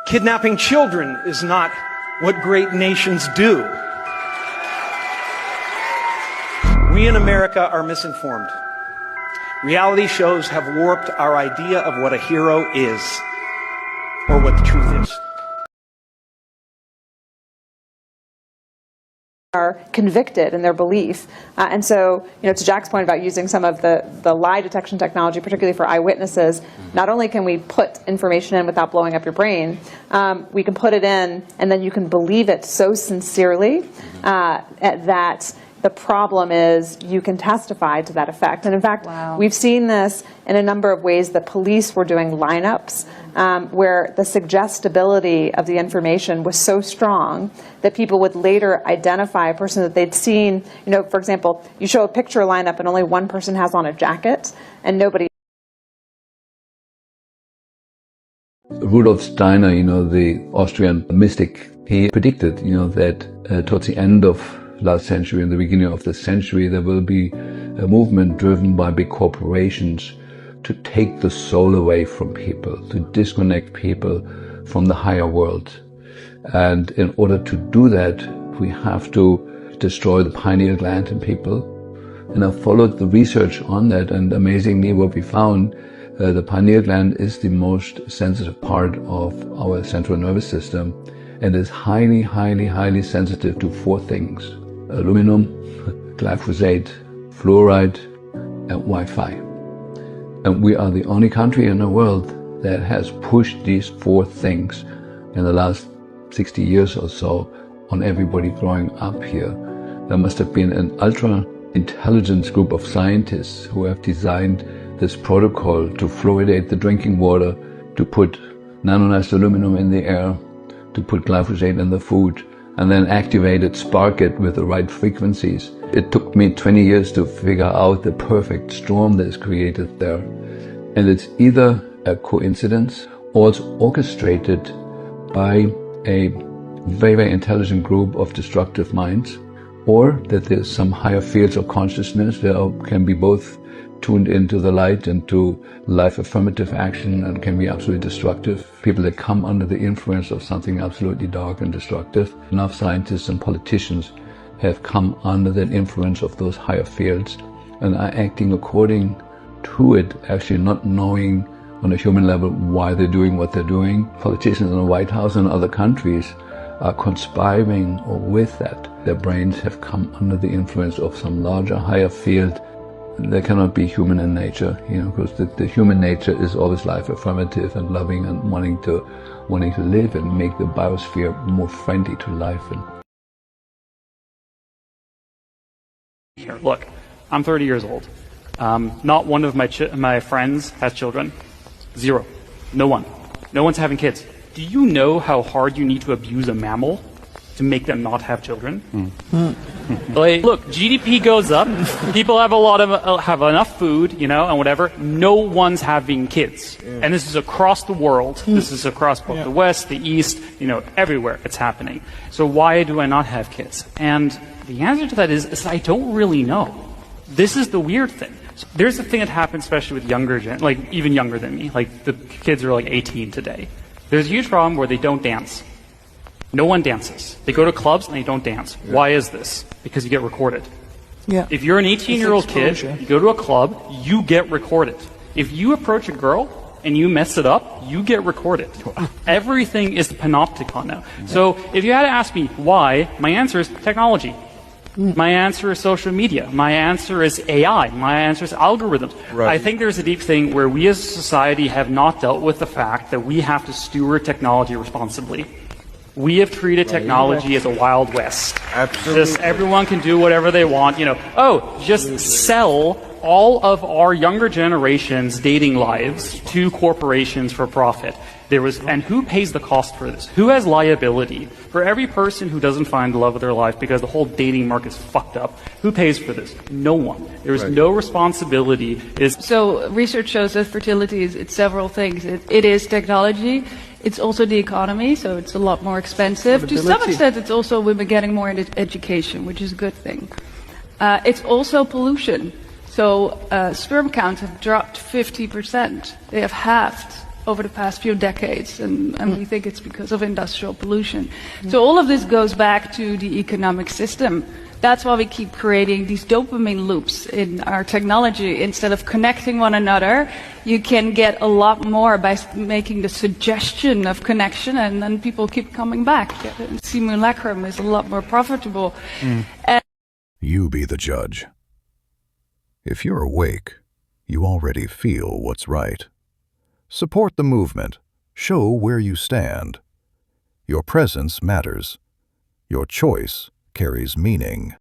Kidnapping children is not what great nations do. We in America are misinformed. Reality shows have warped our idea of what a hero is, or what the truth is. Are convicted in their belief. And so, to Jack's point about using some of the lie detection technology, particularly for eyewitnesses, not only can we put information in without blowing up your brain, we can put it in and then you can believe it so sincerely that the problem is you can testify to that effect. And in fact, we've seen this in a number of ways. The police were doing lineups where the suggestibility of the information was so strong that people would later identify a person that they'd seen. For example, you show a picture lineup and only one person has on a jacket and nobody. Rudolf Steiner, the Austrian mystic, he predicted, that towards the end of last century and the beginning of this century, there will be a movement driven by big corporations to take the soul away from people, to disconnect people from the higher world. And in order to do that, we have to destroy the pineal gland in people. And I followed the research on that, and amazingly what we found, the pineal gland is the most sensitive part of our central nervous system and is highly, highly, highly sensitive to 4 things: aluminum, glyphosate, fluoride, and Wi-Fi. And we are the only country in the world that has pushed these 4 things in the last 60 years or so on everybody growing up here. There must have been an ultra-intelligent group of scientists who have designed this protocol to fluoridate the drinking water, to put nanonized aluminum in the air, to put glyphosate in the food, and then activate it, spark it with the right frequencies. It took me 20 years to figure out the perfect storm that is created there. And it's either a coincidence or it's orchestrated by a very, very intelligent group of destructive minds, or that there's some higher fields of consciousness that can be both tuned into the light and to life affirmative action and can be absolutely destructive. People that come under the influence of something absolutely dark and destructive. Enough scientists and politicians have come under the influence of those higher fields and are acting according to it, actually not knowing on a human level why they're doing what they're doing. Politicians in the White House and other countries are conspiring with that. Their brains have come under the influence of some larger, higher field. They cannot be human in nature, because the human nature is always life affirmative and loving and wanting to live and make the biosphere more friendly to life. Here, look, I'm 30 years old. Not one of my friends has children. 0. No one. No one's having kids. Do you know how hard you need to abuse a mammal to make them not have children? Look, GDP goes up. People have have enough food, and whatever. No one's having kids, and this is across the world. This is across both the West, the East, everywhere it's happening. So why do I not have kids? And the answer to that is I don't really know. This is the weird thing. So there's a thing that happens, especially with even younger than me. Like the kids are 18 today. There's a huge problem where they don't dance. No one dances. They go to clubs and they don't dance. Yeah. Why is this? Because you get recorded. Yeah. If you're an 18-year-old kid, you go to a club, you get recorded. If you approach a girl and you mess it up, you get recorded. Everything is the panopticon now. Yeah. So if you had to ask me why, my answer is technology. My answer is social media. My answer is AI. My answer is algorithms. Right. I think there's a deep thing where we as a society have not dealt with the fact that we have to steward technology responsibly. We have treated technology as a Wild West. Absolutely. Just everyone can do whatever they want. Just sell all of our younger generation's dating lives to corporations for profit. And who pays the cost for this? Who has liability? For every person who doesn't find the love of their life because the whole dating market is fucked up, who pays for this? No one. There is no responsibility. So research shows that fertility it's several things. It is technology. It's also the economy, so it's a lot more expensive. To some extent, it's also women getting more into education, which is a good thing. It's also pollution. So sperm counts have dropped 50%. They have halved over the past few decades, and we think it's because of industrial pollution. So all of this goes back to the economic system. That's why we keep creating these dopamine loops in our technology. Instead of connecting one another, you can get a lot more by making the suggestion of connection, and then people keep coming back. Simulacrum is a lot more profitable. You be the judge. If you're awake, you already feel what's right. Support the movement. Show where you stand. Your presence matters. Your choice carries meaning.